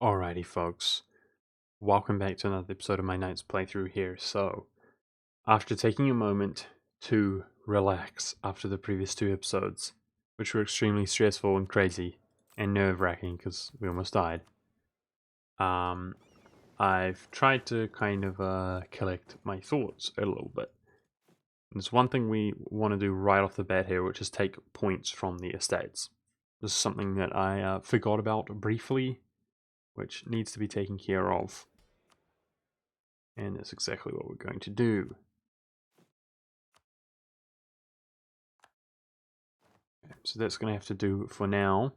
Alrighty, folks. Welcome back to another episode of my Knights playthrough here. So, after taking a moment to relax after the previous two episodes, which were extremely stressful and crazy and nerve-wracking because we almost died, I've tried to kind of collect my thoughts a little bit. There's one thing we want to do right off the bat here, which is take points from the estates. This is something that I forgot about briefly, which needs to be taken care of. And that's exactly what we're going to do. So that's going to have to do for now.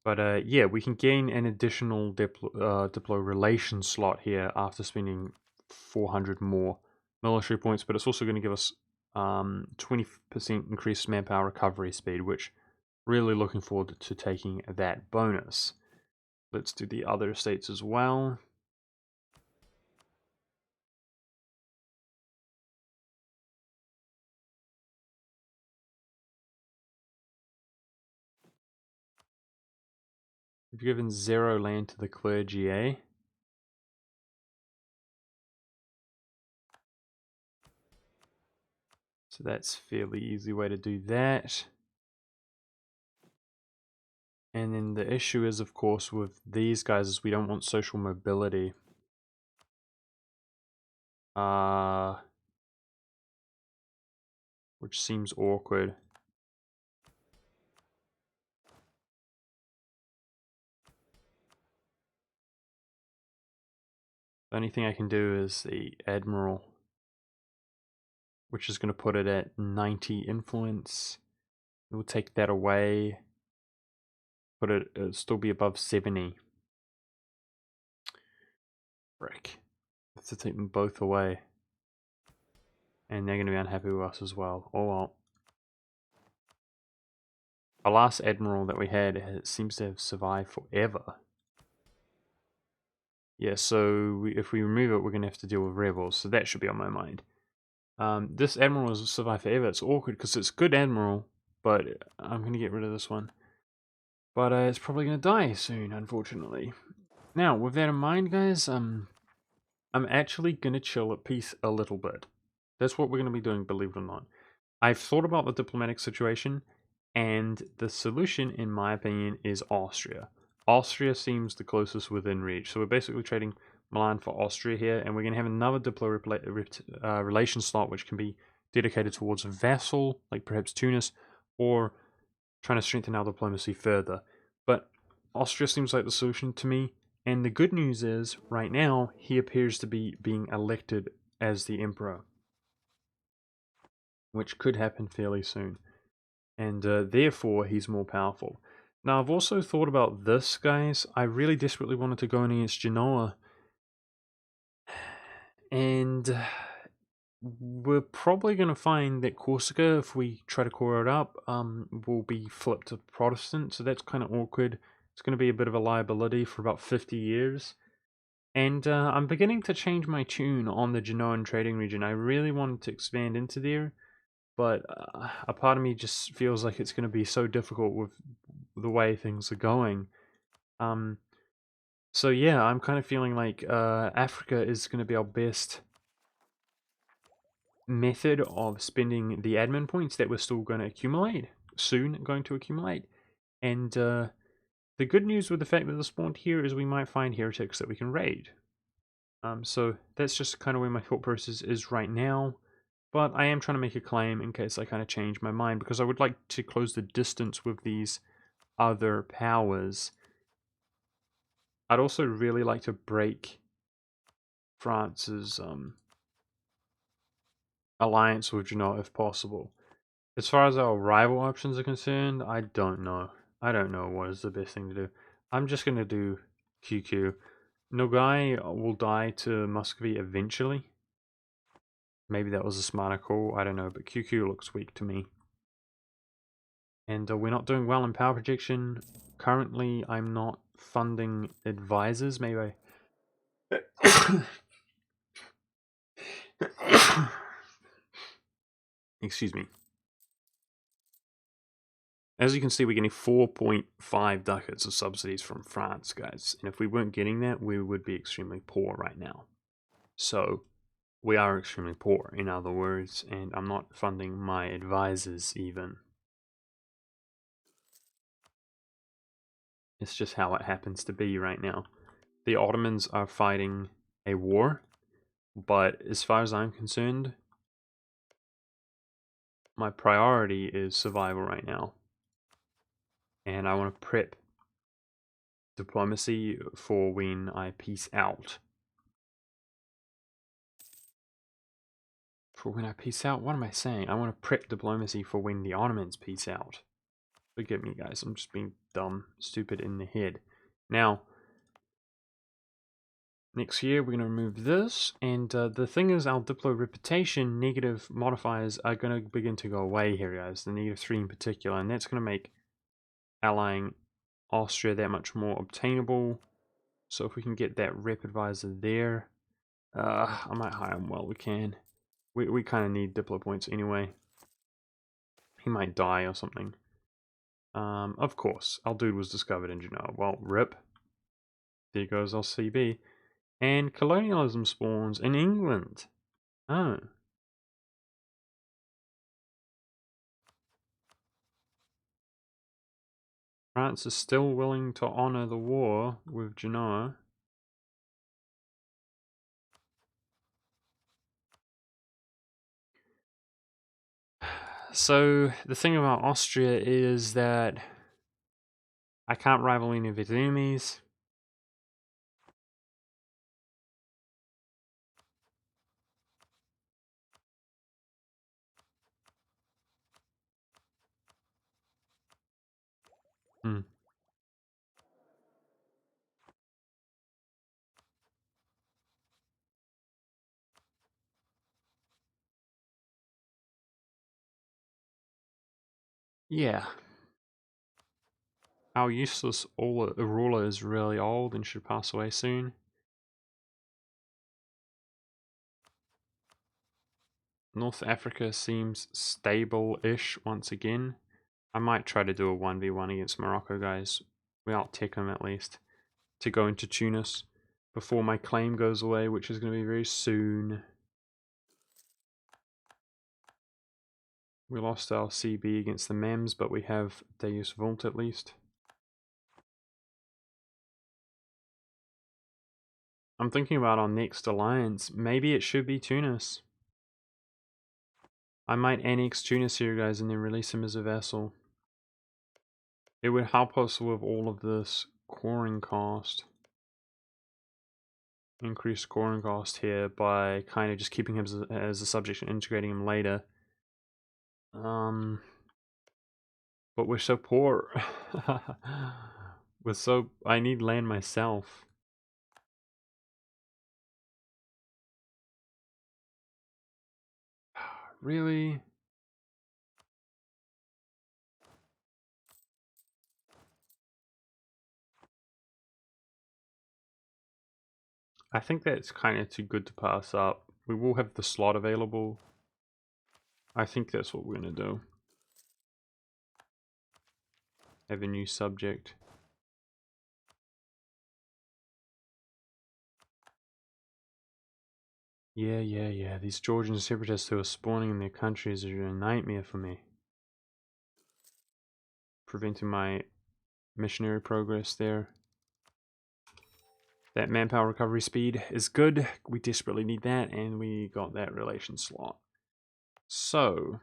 But yeah, we can gain an additional diplo relation slot here after spending 400 more military points, but it's also going to give us 20% increased manpower recovery speed, which really looking forward to taking that bonus. Let's do the other estates as well. We've given 0 land to the clergy, eh? So that's a fairly easy way to do that. And then the issue is, of course, with these guys is we don't want social mobility. Which seems awkward. The only thing I can do is the Admiral, which is going to put it at 90 influence. We'll take that away. It'll still be above 70. Frick. Let's take them both away. And they're going to be unhappy with us as well. Oh well. Our last Admiral that we had seems to have survived forever. Yeah, so if we remove it, we're going to have to deal with rebels. So that should be on my mind. This Admiral has survived forever. It's awkward because it's a good Admiral, but I'm going to get rid of this one. But it's probably going to die soon, unfortunately. Now, with that in mind, guys, I'm actually going to chill at peace a little bit. That's what we're going to be doing, believe it or not. I've thought about the diplomatic situation, and the solution, in my opinion, is Austria. Austria seems the closest within reach, so we're basically trading Milan for Austria here, and we're going to have another relation slot which can be dedicated towards a vassal, like perhaps Tunis, or trying to strengthen our diplomacy further. But Austria seems like the solution to me, and the good news is, right now, he appears to be being elected as the emperor, which could happen fairly soon, and therefore he's more powerful. Now, I've also thought about this, guys. I really desperately wanted to go in against Genoa, and we're probably going to find that Corsica, if we try to core it up, will be flipped to Protestant, so that's kind of awkward. It's going to be a bit of a liability for about 50 years. And I'm beginning to change my tune on the Genoan trading region. I really wanted to expand into there, but a part of me just feels like it's going to be so difficult with the way things are going. So yeah, I'm kind of feeling like Africa is going to be our best method of spending the admin points that we're still going to accumulate, And the good news with the fact that they're spawned here is we might find heretics that we can raid. So that's just kind of where my thought process is right now. But I am trying to make a claim in case I kind of change my mind, because I would like to close the distance with these other powers. I'd also really like to break France's alliance with Genoa if possible. As far as our rival options are concerned, I don't know. I don't know what is the best thing to do. I'm just going to do QQ. Nogai will die to Muscovy eventually. Maybe that was a smarter call, I don't know, but QQ looks weak to me. And we're not doing well in power projection. Currently, I'm not funding advisors. Maybe I... Excuse me. As you can see, we're getting 4.5 ducats of subsidies from France, guys. And if we weren't getting that, we would be extremely poor right now. So, we are extremely poor, in other words, and I'm not funding my advisors even. It's just how it happens to be right now. The Ottomans are fighting a war, but as far as I'm concerned, my priority is survival right now. And I want to prep diplomacy for when I peace out. For when I peace out? What am I saying? I want to prep diplomacy for when the Ottomans peace out. Forgive me, guys. I'm just being dumb, stupid in the head. Now, next year we're going to remove this, and the thing is, our Diplo reputation negative modifiers are going to begin to go away here, guys. The -3 in particular, and that's going to make allying Austria that much more obtainable. So if we can get that rep advisor there, I might hire him while we can. We kind of need Diplo points anyway. He might die or something. Of course, our dude was discovered in Genoa. Well, rip. There goes our CB. And colonialism spawns in England. Oh. France is still willing to honor the war with Genoa. So, the thing about Austria is that I can't rival any of its enemies. Hmm. Yeah. Our useless ruler is really old and should pass away soon. North Africa seems stable-ish once again. I might try to do a 1v1 against Morocco, guys. We out-tech them at least. To go into Tunis before my claim goes away, which is going to be very soon. We lost our CB against the Mems, but we have Deus Vult at least. I'm thinking about our next alliance. Maybe it should be Tunis. I might annex Tunis here, guys, and then release him as a vassal. It would help us with all of this coring cost. Increase scoring cost here by kind of just keeping him as a subject and integrating him later. But we're so poor. I need land myself. Really? I think that's kind of too good to pass up. We will have the slot available. I think that's what we're going to do. Have a new subject. Yeah. These Georgian separatists who are spawning in their countries are a nightmare for me. Preventing my missionary progress there. That manpower recovery speed is good. We desperately need that, and we got that relation slot. So,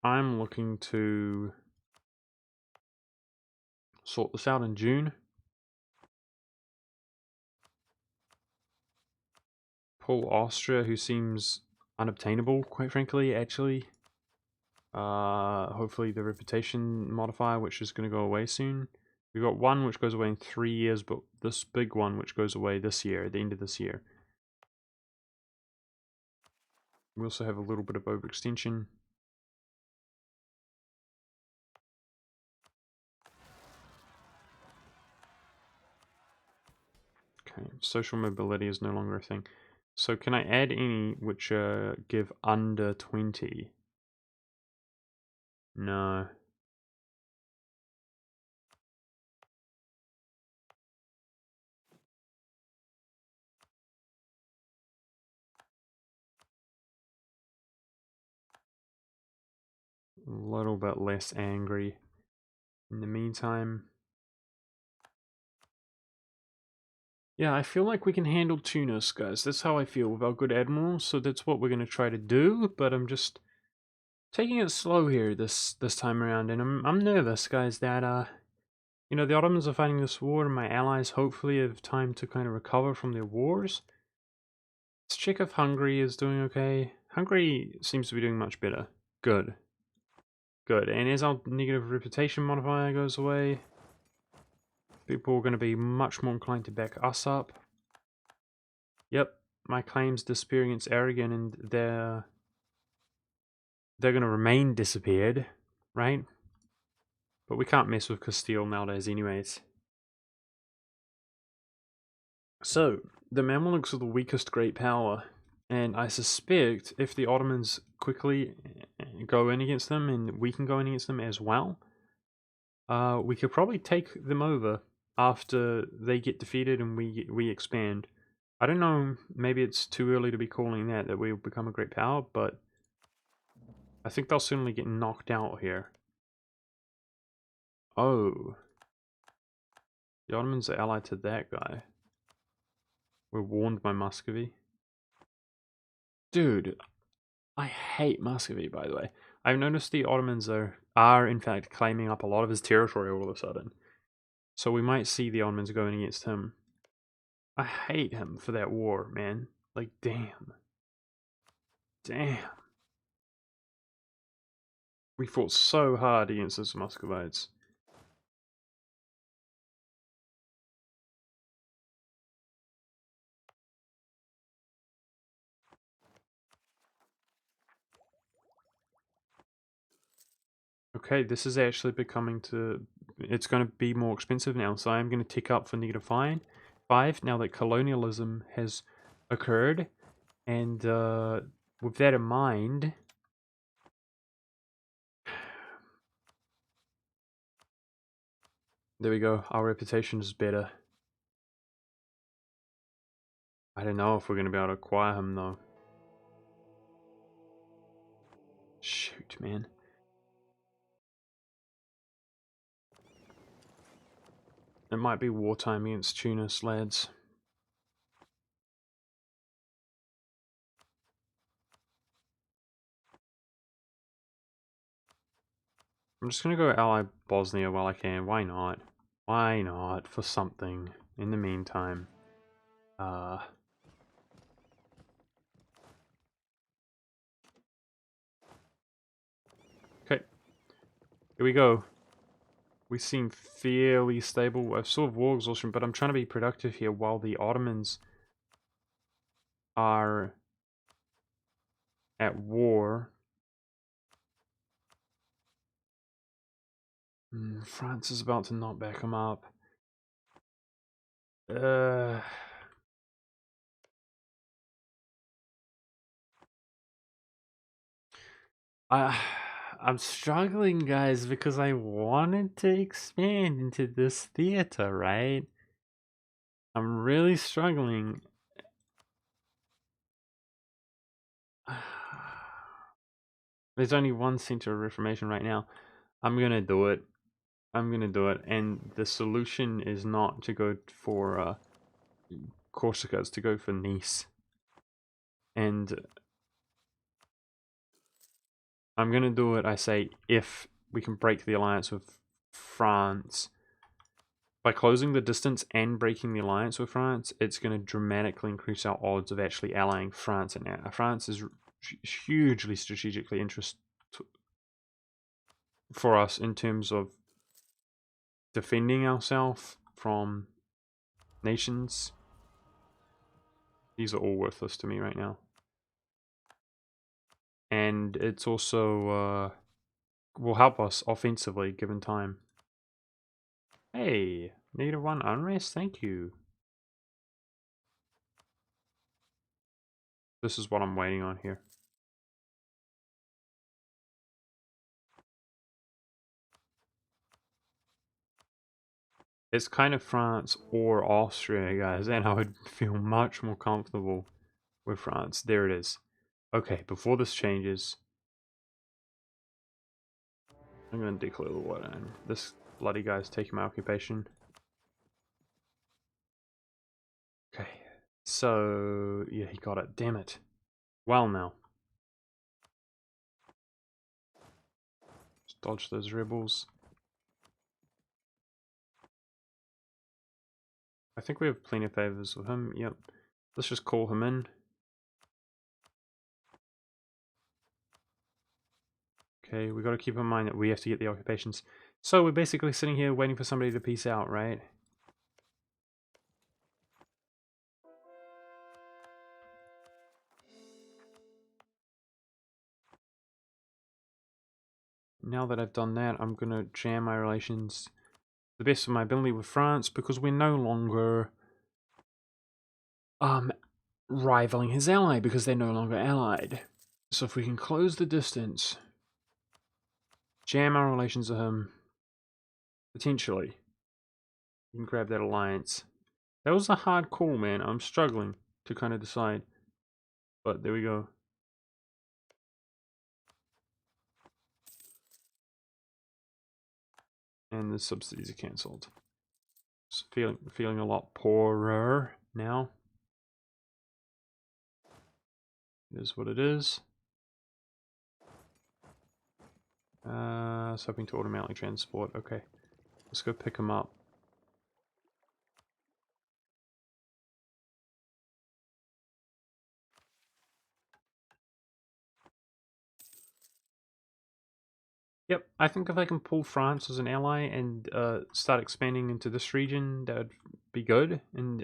I'm looking to sort this out in June. Pull Austria, who seems unobtainable, quite frankly, actually. Hopefully the reputation modifier, which is going to go away soon. We've got one which goes away in 3 years, but this big one which goes away this year, at the end of this year. We also have a little bit of overextension. Okay, social mobility is no longer a thing. So can I add any which give under 20? No. little bit less angry. In the meantime, yeah, I feel like we can handle Tunis, guys. That's how I feel with our good admiral, so that's what we're going to try to do, but I'm just taking it slow here this time around, and I'm nervous, guys, that you know, the Ottomans are fighting this war, and my allies hopefully have time to kind of recover from their wars. Let's check if Hungary is doing okay. Hungary seems to be doing much better. Good. Good. And as our negative reputation modifier goes away, people are going to be much more inclined to back us up. Yep, my claims disappearing against Aragon, and they're going to remain disappeared, right? But we can't mess with Castile nowadays anyways. So, the Mamluks are the weakest great power, and I suspect if the Ottomans quickly go in against them, and we can go in against them as well, we could probably take them over after they get defeated and we expand. I don't know, maybe it's too early to be calling that we'll become a great power, but I think they'll certainly get knocked out here. Oh. The Ottomans are allied to that guy. We're warned by Muscovy. Dude, I hate Muscovy, by the way. I've noticed the Ottomans are in fact claiming up a lot of his territory all of a sudden. So we might see the Ottomans going against him. I hate him for that war, man. Like, damn. Damn. We fought so hard against those Muscovites. Okay, this is actually becoming to... It's going to be more expensive now, so I'm going to tick up for -5 now that colonialism has occurred. And with that in mind... There we go, our reputation is better. I don't know if we're going to be able to acquire him, though. Shoot, man. It might be wartime against Tunis, lads. I'm just going to go ally Bosnia while I can. Why not? Why not? For something. In the meantime. Okay. Here we go. We seem fairly stable. I've sort of war exhaustion, but I'm trying to be productive here while the Ottomans are at war. France is about to not back them up. I'm struggling, guys, because I wanted to expand into this theater, right? I'm really struggling. There's only one center of reformation right now. I'm gonna do it. I'm gonna do it. And the solution is not to go for Corsica, it's to go for Nice. And I'm gonna do it, I say, if we can break the alliance with France. By closing the distance and breaking the alliance with France, it's going to dramatically increase our odds of actually allying France. And France is hugely strategically interested for us in terms of defending ourselves from nations. These are all worthless to me right now. And it's also will help us offensively given time. Hey, -1 unrest, thank you. This is what I'm waiting on here. It's kind of France or Austria, guys, and I would feel much more comfortable with France. There it is. Okay, before this changes, I'm gonna declare the war, and this bloody guy's taking my occupation. Okay, so yeah, he got it. Damn it. Well, now just dodge those rebels. I think we have plenty of favors with him. Yep. Let's just call him in. Okay, we got to keep in mind that we have to get the occupations. So we're basically sitting here waiting for somebody to peace out, right? Now that I've done that, I'm going to jam my relations to the best of my ability with France, because we're no longer rivaling his ally, because they're no longer allied. So if we can close the distance, jam our relations to him, potentially, we can grab that alliance. That was a hard call, man. I'm struggling to kind of decide. But there we go. And the subsidies are cancelled. Feeling a lot poorer now. It is what it is. I was hoping to automatically transport. Okay, let's go pick him up. Yep, I think if I can pull France as an ally and start expanding into this region, that would be good. And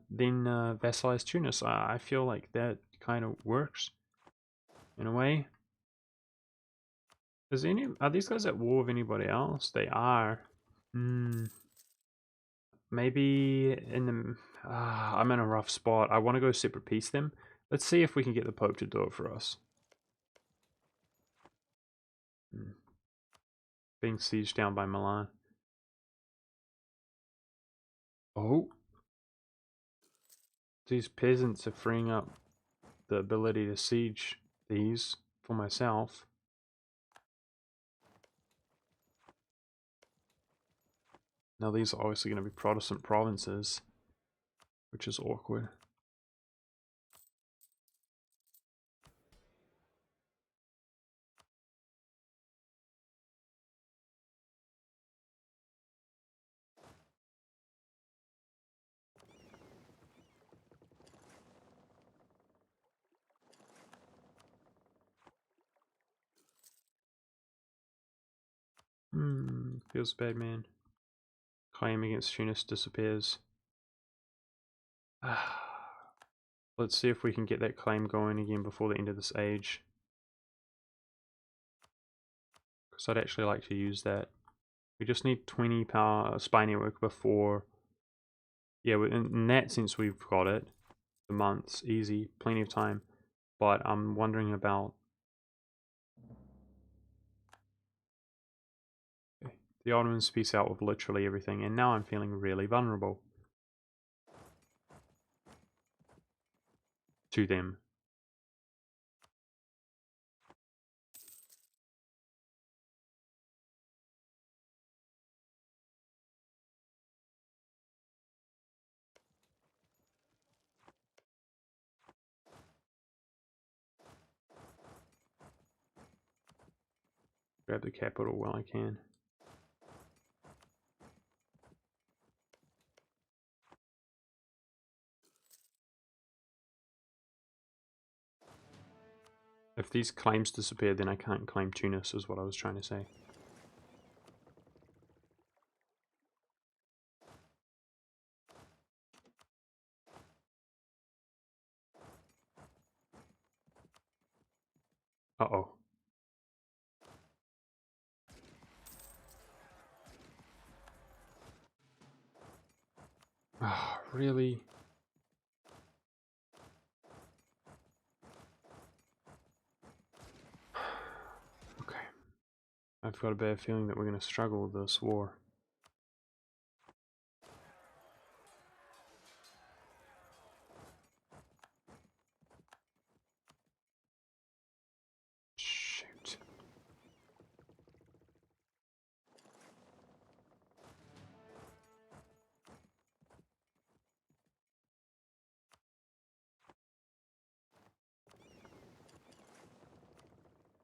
then vassalize Tunis. I feel like that kind of works in a way. Are these guys at war with anybody else? They are. Maybe in the... I'm in a rough spot. I want to go separate peace them. Let's see if we can get the Pope to do it for us. Being sieged down by Milan. Oh! These peasants are freeing up the ability to siege these for myself. Now these are obviously going to be Protestant provinces, which is awkward. Feels bad, man. Claim against Tunis disappears. Let's see if we can get that claim going again before the end of this age. Because I'd actually like to use that. We just need 20 power spy network before... Yeah, in that sense we've got it. The months, easy, plenty of time. But I'm wondering about... Okay. The Ottomans peace out with literally everything, and now I'm feeling really vulnerable to them. Grab the capital while I can. If these claims disappear, then I can't claim Tunis, is what I was trying to say. Uh-oh. Ah, really? Okay. I've got a bad feeling that we're going to struggle with this war. Shoot.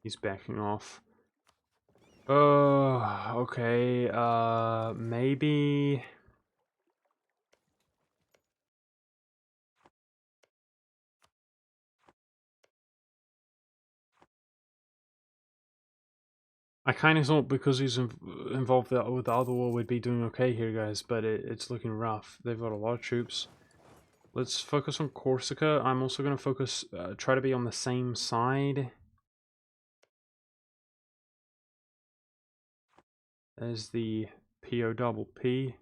He's backing off. Oh, okay. Maybe. I kind of thought because he's involved with the other war, we'd be doing okay here, guys, but it's looking rough. They've got a lot of troops. Let's focus on Corsica. I'm also going to focus, try to be on the same side as the POPP.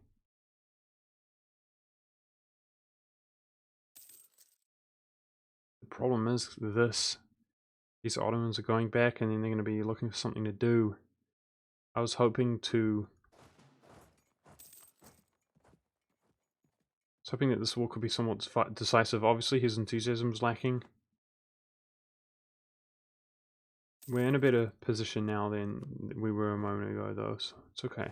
The problem is this. These Ottomans are going back and then they're going to be looking for something to do. I was hoping that this war could be somewhat decisive. Obviously his enthusiasm is lacking. We're in a better position now than we were a moment ago though, so it's okay.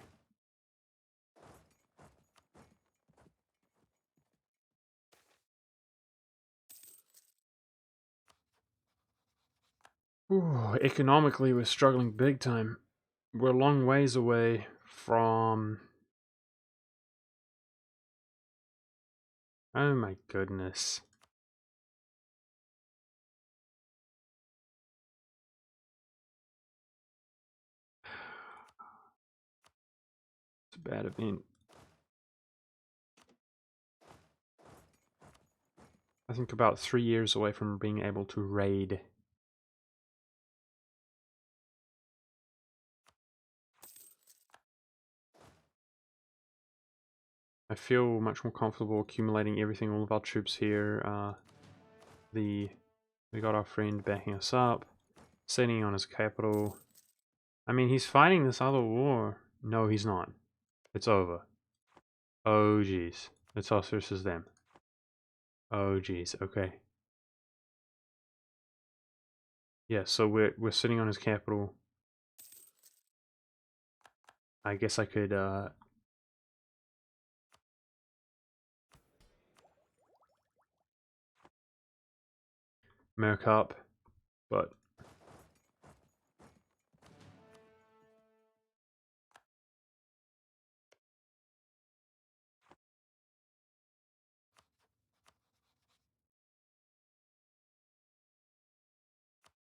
Ooh, economically we're struggling big time. We're a long ways away from... Oh my goodness. It's a bad event. I think about 3 years away from being able to raid. I feel much more comfortable accumulating everything, all of our troops here. We got our friend backing us up, sitting on his capital. I mean, he's fighting this other war. No, he's not. It's over. Oh, jeez. It's us versus them. Oh, jeez. Okay. Yeah, so we're sitting on his capital. I guess I could merc up, but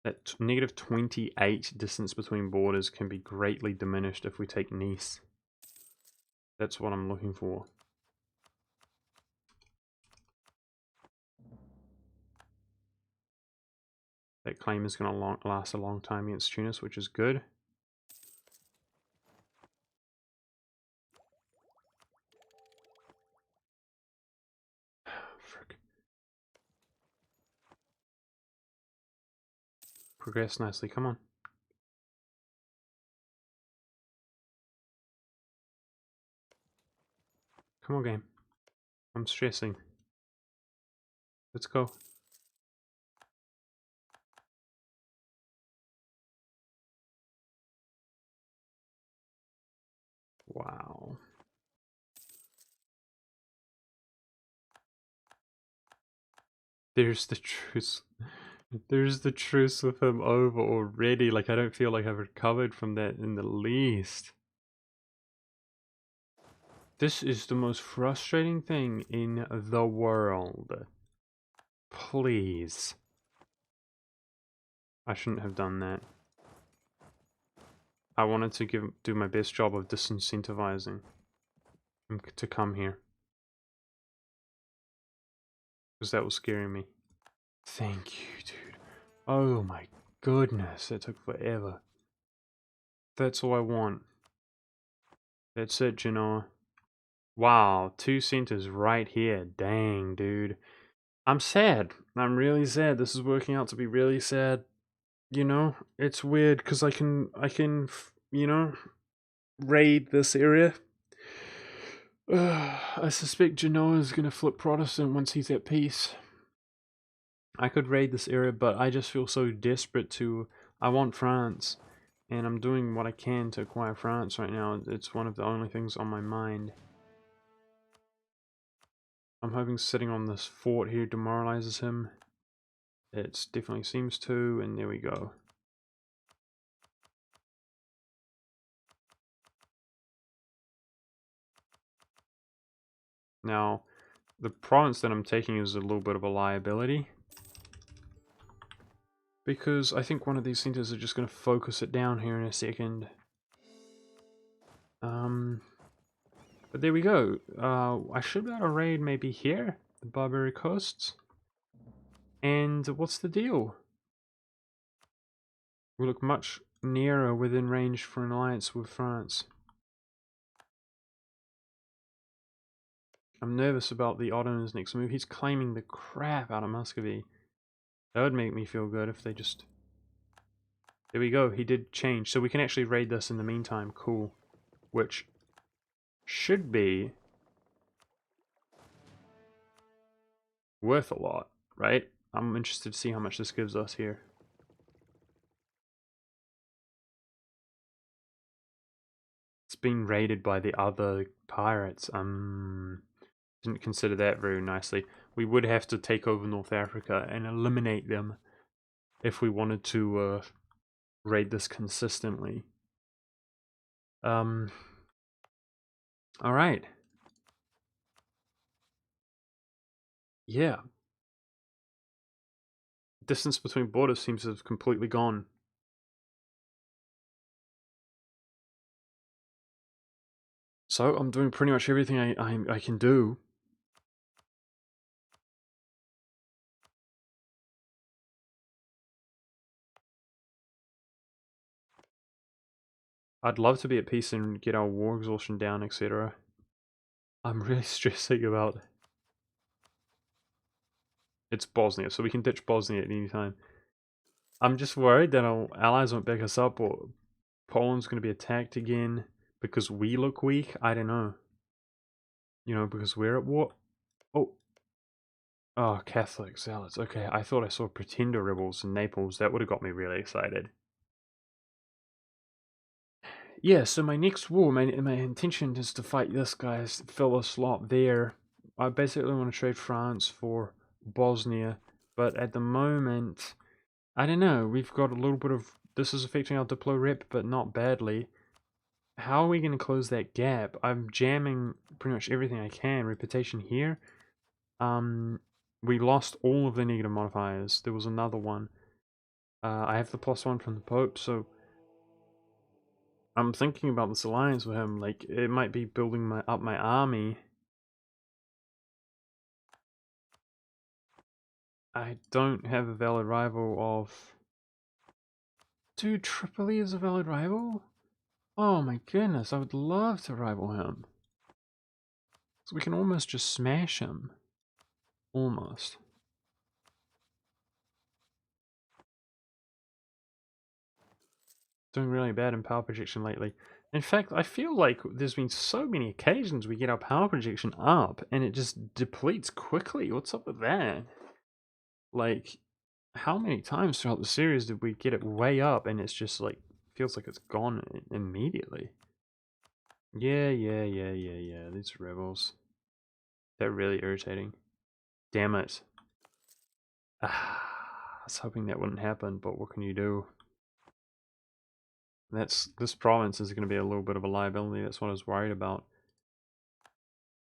that negative 28 distance between borders can be greatly diminished if we take Nice. That's what I'm looking for. That claim is going to last a long time against Tunis, which is good. Frick. Progress nicely, come on. Come on, game. I'm stressing. Let's go. Wow. There's the truce. There's the truce with him over already. Like, I don't feel like I've recovered from that in the least. This is the most frustrating thing in the world. Please. I shouldn't have done that. I wanted to do my best job of disincentivizing him to come here. Because that was scaring me. Thank you, dude. Oh my goodness, that took forever. That's all I want. That's it, Genoa. Wow, 2 centers right here. Dang, dude. I'm sad. I'm really sad. This is working out to be really sad. You know, it's weird because I can, you know, raid this area. I suspect Genoa is going to flip Protestant once he's at peace. I could raid this area, but I just feel so desperate to... I want France, and I'm doing what I can to acquire France right now. It's one of the only things on my mind. I'm hoping sitting on this fort here demoralizes him. It definitely seems to, and there we go. Now, the province that I'm taking is a little bit of a liability, because I think one of these centers are just going to focus it down here in a second. But there we go. I should be able to raid maybe here, the Barbary Coasts. And what's the deal? We look much nearer within range for an alliance with France. I'm nervous about the Ottoman's next move. He's claiming the crap out of Muscovy. That would make me feel good if they just... There we go, he did change. So we can actually raid this in the meantime. Cool. Which should be worth a lot, right? I'm interested to see how much this gives us here. It's been raided by the other pirates. Didn't consider that very nicely. We would have to take over North Africa and eliminate them if we wanted to raid this consistently. All right. Yeah. Distance between borders seems to have completely gone. So I'm doing pretty much everything I can do. I'd love to be at peace and get our war exhaustion down, etc. I'm really stressing about... It's Bosnia, so we can ditch Bosnia at any time. I'm just worried that our allies won't back us up, or Poland's going to be attacked again because we look weak. I don't know. You know, because we're at war. Oh. Oh, Catholic zealots. Okay, I thought I saw pretender rebels in Naples. That would have got me really excited. Yeah, so my next war, my intention is to fight this guy, fill a slot there. I basically want to trade France for Bosnia, but at the moment, I don't know, we've got a little bit of... This is affecting our Diplo rep, but not badly. How are we going to close that gap? I'm jamming pretty much everything I can. Reputation here. We lost all of the negative modifiers. There was another one. I have the +1 from the Pope, so I'm thinking about this alliance with him. Like, it might be building up my army. I don't have a valid rival of... Dude, Tripoli is a valid rival? Oh my goodness, I would love to rival him. So we can almost just smash him. Almost. Doing really bad in power projection lately. In fact, I feel like there's been so many occasions we get our power projection up and it just depletes quickly. What's up with that? Like, how many times throughout the series did we get it way up and it's just like, feels like it's gone immediately? Yeah. These rebels. They're really irritating. Damn it. I was hoping that wouldn't happen, but what can you do? This province is going to be a little bit of a liability. That's what I was worried about.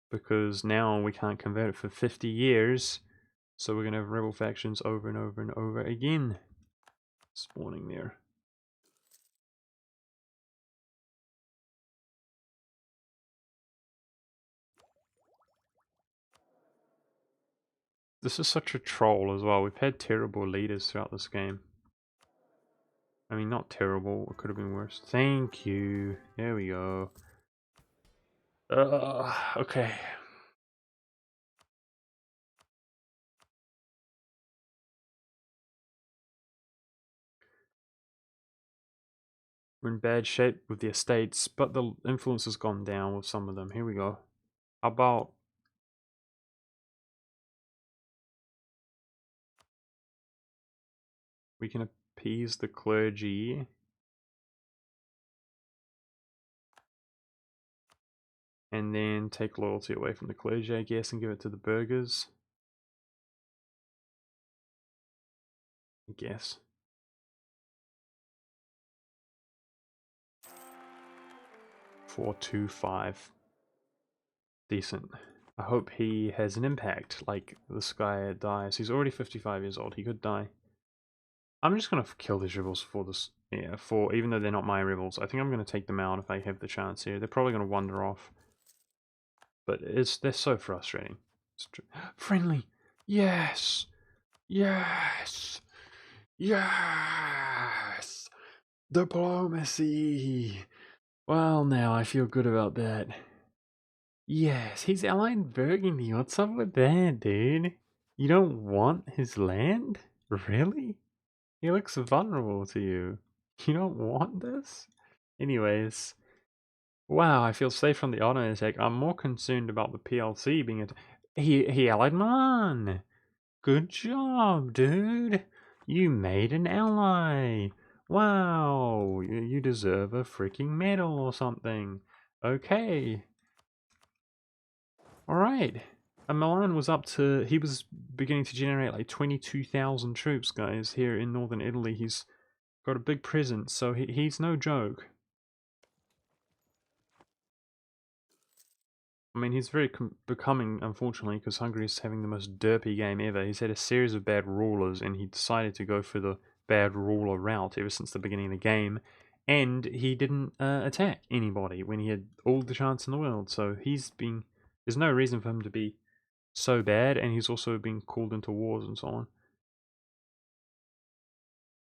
Because now we can't convert it for 50 years. So we're going to have rebel factions over and over and over again. Spawning there. This is such a troll as well. We've had terrible leaders throughout this game. I mean, not terrible. It could have been worse. Thank you. There we go. Okay. We're in bad shape with the estates, but the influence has gone down with some of them. Here we go. How about... we can appease the clergy. And then take loyalty away from the clergy, I guess, and give it to the burghers. I guess. 425. Decent. I hope he has an impact, like this guy dies. He's already 55 years old, he could die. I'm just gonna kill these rebels for this, yeah, for, even though they're not my rebels. I think I'm gonna take them out if I have the chance here. They're probably gonna wander off. But they're so frustrating. Friendly! Yes! Yes! Yes! Diplomacy! Well, now I feel good about that. Yes, he's allied Burgundy. What's up with that, dude? You don't want his land? Really? He looks vulnerable to you. You don't want this? Anyways, wow, I feel safe from the auto attack. I'm more concerned about the PLC being he allied mine. Good job, dude. You made an ally. Wow, you deserve a freaking medal or something. Okay. Alright. And Milan was up to, he was beginning to generate like 22,000 troops, guys, here in northern Italy. He's got a big presence, so he's no joke. I mean, he's very becoming, unfortunately, because Hungary is having the most derpy game ever. He's had a series of bad rulers, and he decided to go for the bad ruler route ever since the beginning of the game. And he didn't attack anybody when he had all the chance in the world. So there's no reason for him to be so bad, and he's also been called into wars and so on.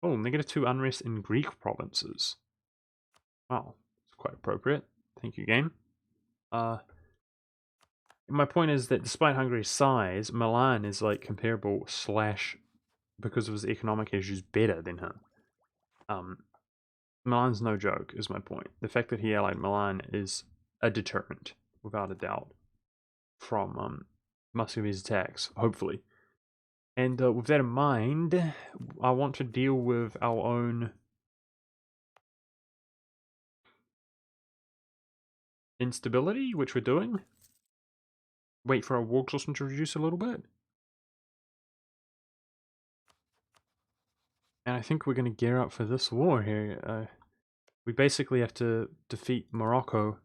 Oh, -2 unrest in Greek provinces. Wow, it's quite appropriate. Thank you, game. My point is that despite Hungary's size, Milan is like comparable slash, because of his economic issues, better than him. Milan's no joke, is my point. The fact that he allied Milan is a deterrent, without a doubt, from Muscovy's attacks, hopefully. And with that in mind, I want to deal with our own instability, which we're doing. Wait for our war exhaustion to reduce a little bit. And I think we're going to gear up for this war here. We basically have to defeat Morocco,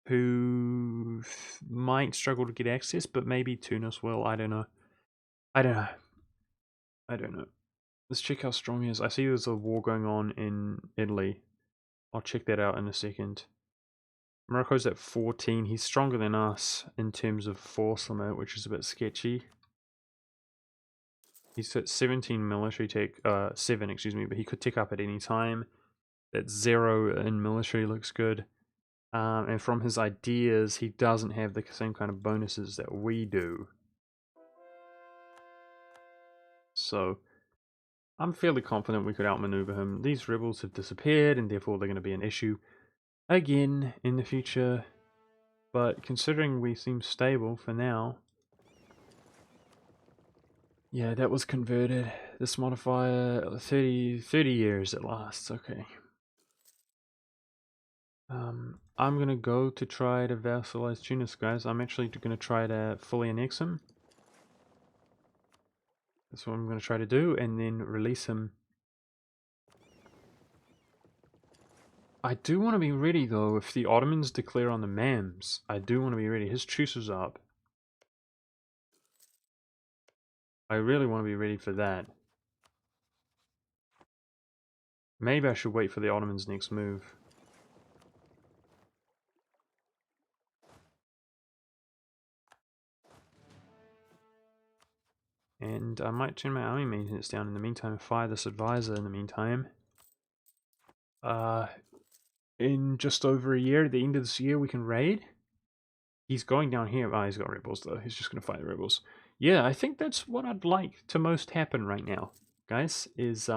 who might struggle to get access, but maybe Tunis will. I don't know. I don't know. I don't know. Let's check how strong he is. I see there's a war going on in Italy. I'll check that out in a second. Morocco's at 14. He's stronger than us in terms of force limit, which is a bit sketchy. He's at 17 military tech, 7, excuse me, but he could tick up at any time. That 0 in military looks good. And from his ideas, he doesn't have the same kind of bonuses that we do. So, I'm fairly confident we could outmaneuver him. These rebels have disappeared, and therefore they're going to be an issue again in the future. But considering we seem stable for now... Yeah, that was converted. This modifier, 30 years it lasts, okay. I'm gonna go to try to vassalize Tunis, guys. I'm actually gonna try to fully annex him. That's what I'm gonna try to do, and then release him. I do want to be ready, though, if the Ottomans declare on the Mams. I do want to be ready. His truce is up. I really want to be ready for that. Maybe I should wait for the Ottomans' next move. And I might turn my army maintenance down in the meantime and fire this advisor in the meantime. In just over a year, at the end of this year, we can raid. He's going down here. Oh, he's got rebels, though. He's just going to fight the rebels. Yeah, I think that's what I'd like to most happen right now, guys, is,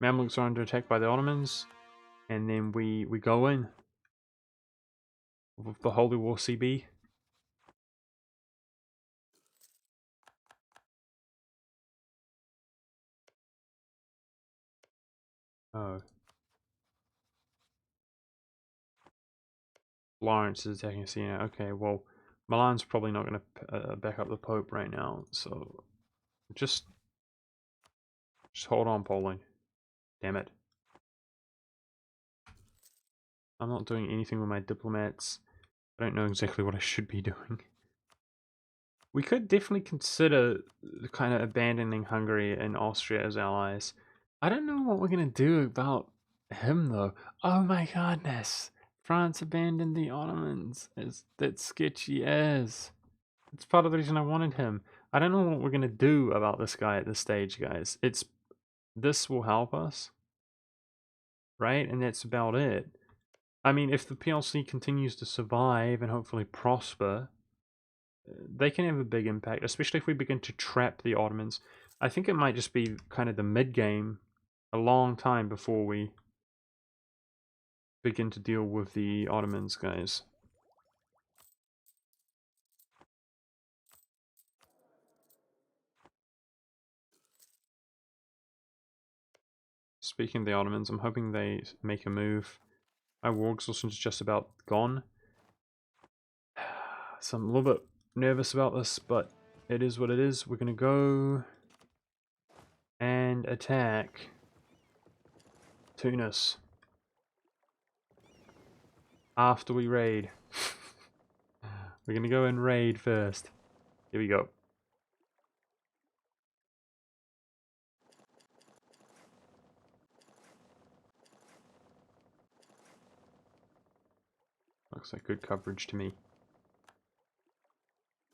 Mamluks are under attack by the Ottomans, and then we go in with the Holy War CB. Oh. Florence is attacking Siena. Okay, well, Milan's probably not going to back up the Pope right now, so just hold on, Poland. Damn it. I'm not doing anything with my diplomats. I don't know exactly what I should be doing. We could definitely consider kind of abandoning Hungary and Austria as allies. I don't know what we're going to do about him, though. Oh my goodness. France abandoned the Ottomans. That's sketchy as. It's part of the reason I wanted him. I don't know what we're going to do about this guy at this stage, guys. This will help us, right? And that's about it. I mean, if the PLC continues to survive and hopefully prosper, they can have a big impact, especially if we begin to trap the Ottomans. I think it might just be kind of the mid-game, a long time before we begin to deal with the Ottomans, guys. Speaking of the Ottomans, I'm hoping they make a move. My war exhaustion is just about gone. So I'm a little bit nervous about this, but it is what it is. We're going to go and attack Tunis after we raid. We're going to go and raid first. Here we go. Looks like good coverage to me.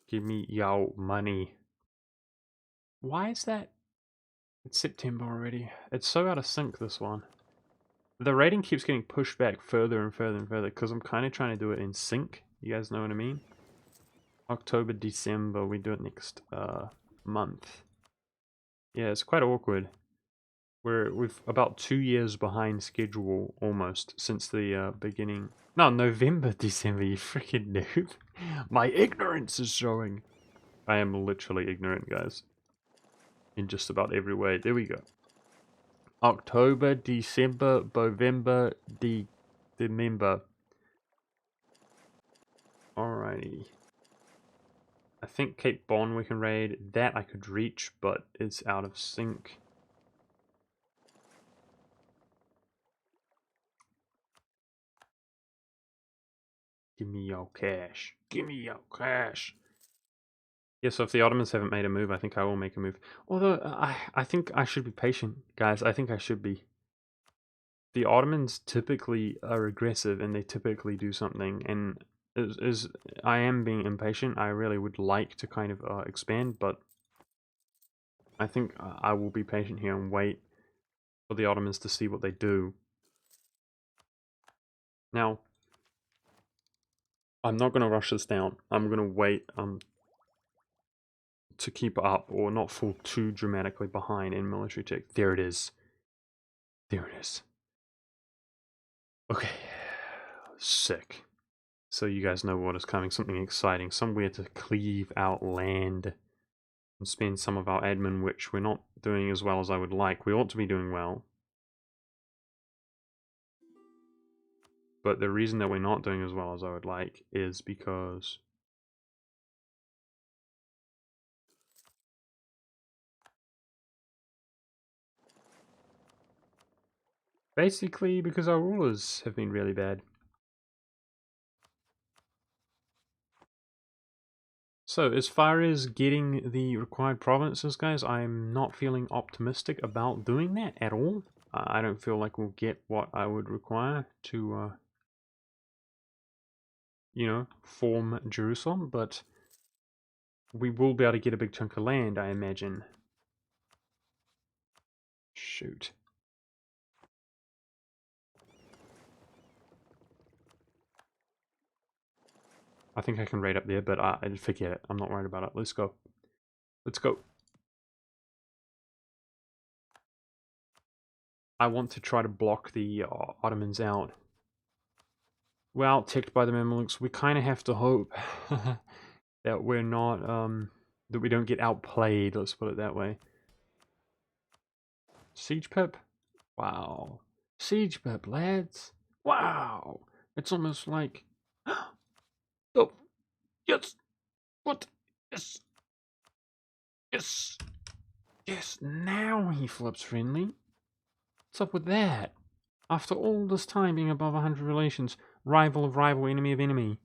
Give me yo money. Why is that? It's September already. It's so out of sync, this one. The rating keeps getting pushed back further and further and further because I'm kind of trying to do it in sync. You guys know what I mean? October, December, we do it next month. Yeah, it's quite awkward. We've about 2 years behind schedule almost since the beginning. No, November, December, you freaking noob. My ignorance is showing. I am literally ignorant, guys. In just about every way. There we go. October, December, November, December. Alrighty. I think Cape Bon we can raid. That I could reach, but it's out of sync. Give me your cash. Give me your cash. Yeah, so if the Ottomans haven't made a move, I think I will make a move. Although, I think I should be patient, guys. I think I should be. The Ottomans typically are aggressive, and they typically do something, and as I am being impatient, I really would like to kind of expand, but I think I will be patient here and wait for the Ottomans to see what they do. Now, I'm not going to rush this down. I'm going to wait to keep up or not fall too dramatically behind in military tech. There it is. There it is. Okay. Sick. So you guys know what is coming. Something exciting. Somewhere to cleave out land and spend some of our admin, which we're not doing as well as I would like. We ought to be doing well. But the reason that we're not doing as well as I would like is because basically because our rulers have been really bad. So as far as getting the required provinces, guys, I'm not feeling optimistic about doing that at all. I don't feel like we'll get what I would require to, you know, form Jerusalem, but we will be able to get a big chunk of land, I imagine. Shoot. I think I can raid up there, but I forget it. I'm not worried about it. Let's go. Let's go. I want to try to block the Ottomans out. We're out-ticked by the Mamluks. We kind of have to hope that we're not, that we don't get outplayed, let's put it that way. Siege Pip? Wow. Siege Pip, lads. Wow. It's almost like... Oh, yes. What? Yes. Yes. Yes, now he flips friendly. What's up with that? After all this time being above 100 relations, rival of rival, enemy of enemy,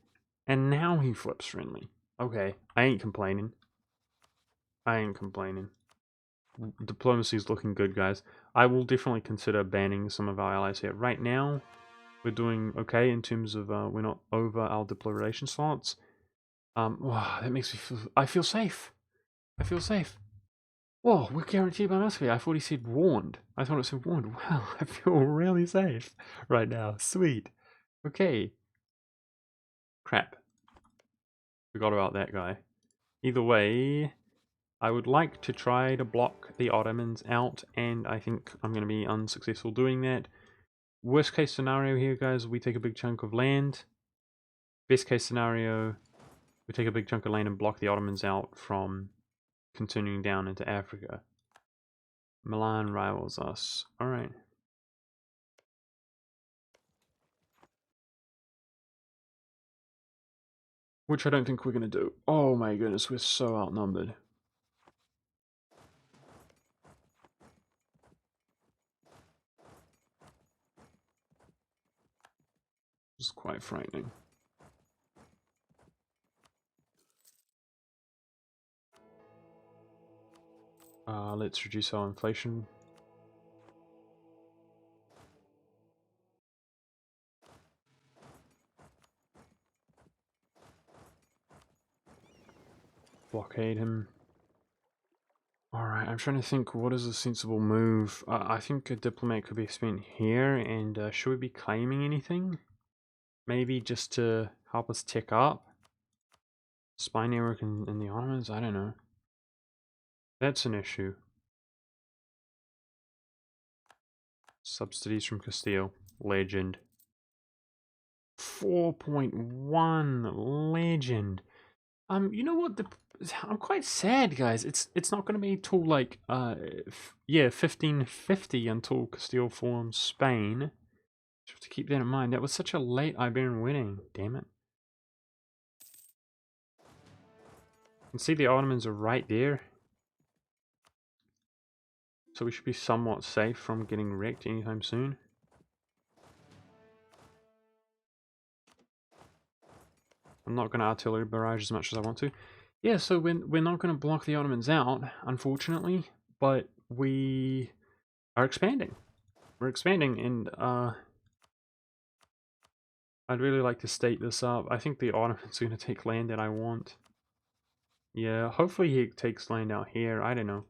And now he flips friendly. Okay, I ain't complaining. I ain't complaining. Diplomacy is looking good, guys. I will definitely consider banning some of our allies here. Right now, we're doing okay in terms of we're not over our diploration slots. Wow, that makes me feel. I feel safe. I feel safe. Whoa, we're guaranteed by Muscovy. I thought he said warned. I thought it said warned. Wow, I feel really safe right now. Sweet. Okay. Crap. Forgot about that guy. Either way, I would like to try to block the Ottomans out, and I think I'm going to be unsuccessful doing that. Worst case scenario here, guys, we take a big chunk of land. Best case scenario, we take a big chunk of land and block the Ottomans out from continuing down into Africa. Milan rivals us. Alright. Which I don't think we're going to do. Oh my goodness, we're so outnumbered. It's quite frightening. Let's reduce our inflation. Blockade him. Alright, I'm trying to think what is a sensible move. I think a diplomat could be spent here, and should we be claiming anything? Maybe just to help us tick up? Spy network in the Ottomans? I don't know. That's an issue. Subsidies from Castile. Legend. 4.1 legend. You know what? I'm quite sad, guys. It's not going to be till like yeah, 1550 until Castile forms Spain. Just have to keep that in mind. That was such a late Iberian wedding. Damn it. You can see the Ottomans are right there, so we should be somewhat safe from getting wrecked anytime soon. I'm not going to artillery barrage as much as I want to. Yeah, so we're not going to block the Ottomans out, unfortunately, but we are expanding. We're expanding, and I'd really like to state this up. I think the Ottomans are going to take land that I want. Yeah, hopefully he takes land out here. I don't know.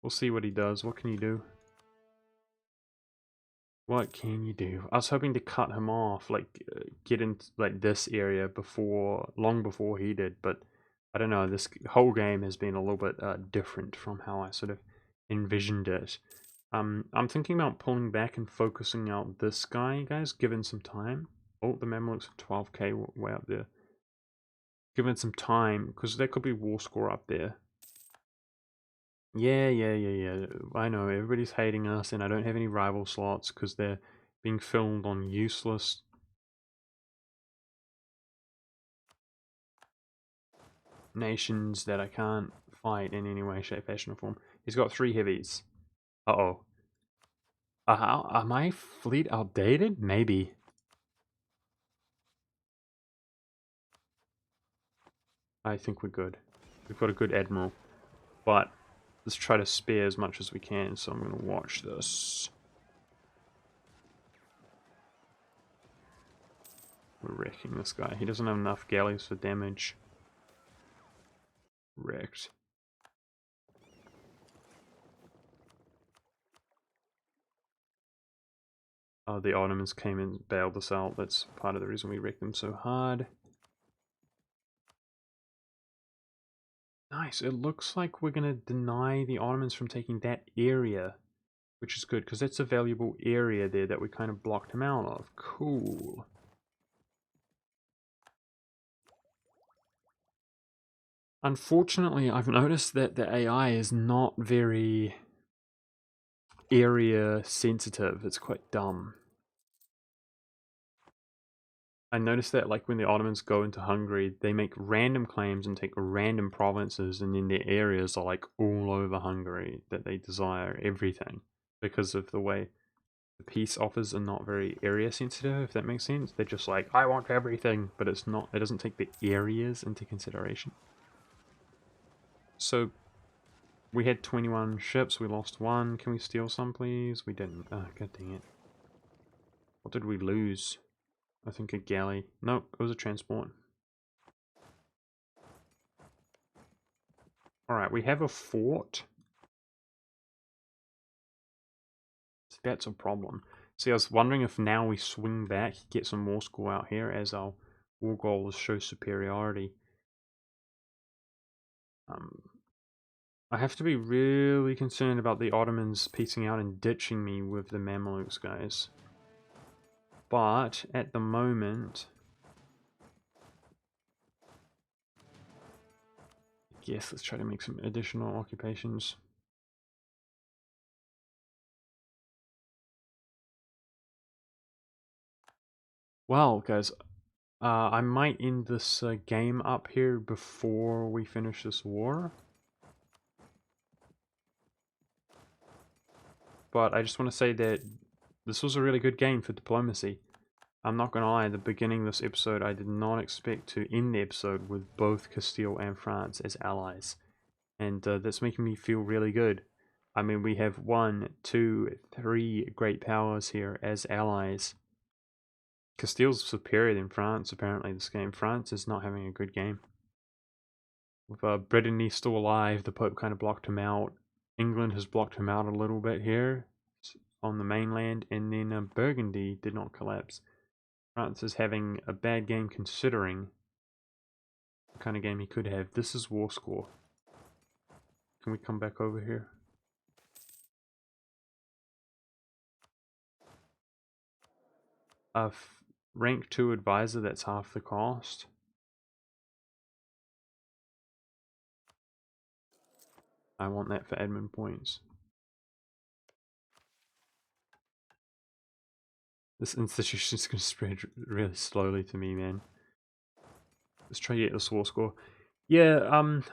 We'll see what he does. What can you do? What can you do? I was hoping to cut him off, like get into like this area long before he did, but I don't know. This whole game has been a little bit different from how I sort of envisioned it. I'm thinking about pulling back and focusing out this guy, guys, given some time. Oh, the Mamluks are 12k way up there. Given some time, because there could be war score up there. Yeah. I know, everybody's hating us, and I don't have any rival slots because they're being filmed on useless nations that I can't fight in any way, shape, fashion, or form. He's got 3 heavies. Uh-oh. Are my fleet outdated? Maybe. I think we're good. We've got a good admiral. But let's try to spare as much as we can, so I'm going to watch this. We're wrecking this guy. He doesn't have enough galleys for damage. Wrecked. The Ottomans came and bailed us out. That's part of the reason we wrecked them so hard. Nice. It looks like we're going to deny the Ottomans from taking that area, which is good, because that's a valuable area there that we kind of blocked him out of. Cool. Unfortunately, I've noticed that the AI is not very area sensitive. It's quite dumb. I noticed that like when the Ottomans go into Hungary, they make random claims and take random provinces, and then their areas are like all over Hungary that they desire everything because of the way the peace offers are not very area sensitive, if that makes sense. They're just like, I want everything, but it's not. It doesn't take the areas into consideration. So we had 21 ships, we lost one. Can we steal some, please? We didn't. Oh, god dang it. What did we lose? I think a galley. Nope, it was a transport. Alright, we have a fort. So that's a problem. See, I was wondering if now we swing back, get some more score out here, as our war goal is show superiority. I have to be really concerned about the Ottomans piecing out and ditching me with the Mamluks, guys. But, at the moment... yes, let's try to make some additional occupations. Well, guys, I might end this game up here before we finish this war. But I just want to say that this was a really good game for diplomacy. I'm not gonna lie, at the beginning of this episode, I did not expect to end the episode with both Castile and France as allies. And that's making me feel really good. I mean, we have 1, 2, 3 great powers here as allies. Castile's superior than France, apparently, this game. France is not having a good game. With Brittany still alive, the Pope kind of blocked him out. England has blocked him out a little bit here on the mainland, and then Burgundy did not collapse. France is having a bad game considering the kind of game he could have. This is war score. Can we come back over here? Rank 2 advisor, that's half the cost. I want that for admin points. This institution is going to spread really slowly to me, man. Let's try to get this war score. Yeah,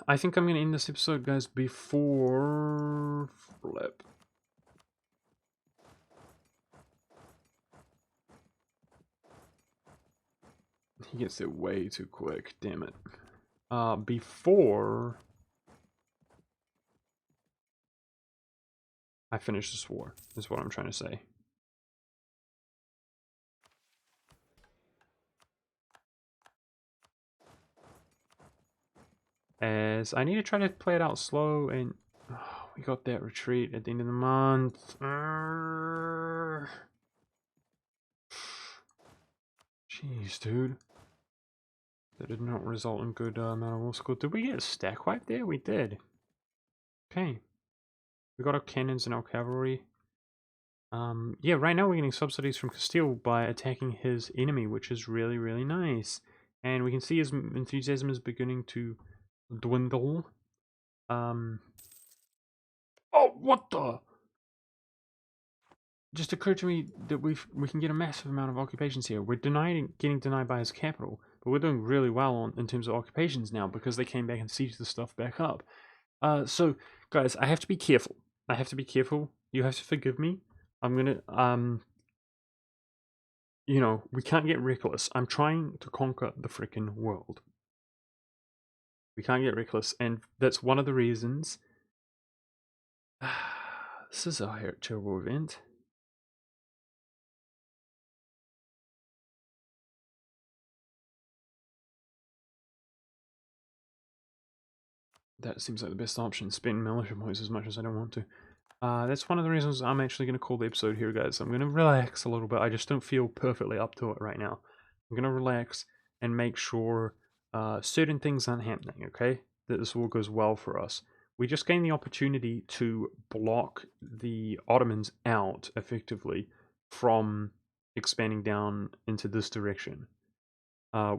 I think I'm going to end this episode, guys, before... flip. He gets there way too quick, damn it. Before... I finish this war, is what I'm trying to say. As I need to try to play it out slow, and we got that retreat at the end of the month. Jeez, dude. That did not result in good amount of war score. Did we get a stack wipe there? We did. Okay. We got our cannons and our cavalry. Yeah, right now we're getting subsidies from Castile by attacking his enemy, which is really, really nice. And we can see his enthusiasm is beginning to dwindle. Oh, what the? Just occurred to me that we can get a massive amount of occupations here. We're getting denied by his capital, but we're doing really well in terms of occupations now because they came back and sieged the stuff back up. So, guys, I have to be careful. I have to be careful. You have to forgive me. I'm gonna, you know, we can't get reckless. I'm trying to conquer the freaking world. We can't get reckless, and that's one of the reasons. This is a terrible event. That seems like the best option. Spend militia points as much as I don't want to. That's one of the reasons I'm actually going to call the episode here, guys. I'm going to relax a little bit. I just don't feel perfectly up to it right now. I'm going to relax and make sure certain things aren't happening, okay? That this all goes well for us. We just gained the opportunity to block the Ottomans out, effectively, from expanding down into this direction.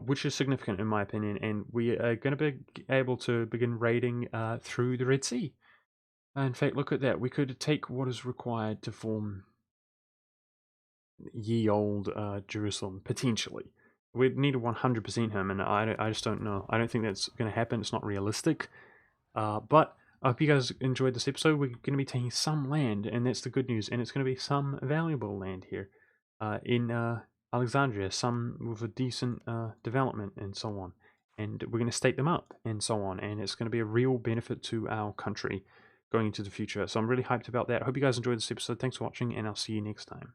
Which is significant in my opinion, and we are going to be able to begin raiding through the Red Sea. In fact, look at that. We could take what is required to form ye old Jerusalem, potentially. We'd need to 100% him, and I just don't know. I don't think that's going to happen. It's not realistic. But I hope you guys enjoyed this episode. We're going to be taking some land, and that's the good news. And it's going to be some valuable land here in Alexandria, some with a decent development and so on. And we're going to state them up and so on. And it's going to be a real benefit to our country going into the future. So I'm really hyped about that. I hope you guys enjoyed this episode. Thanks for watching, and I'll see you next time.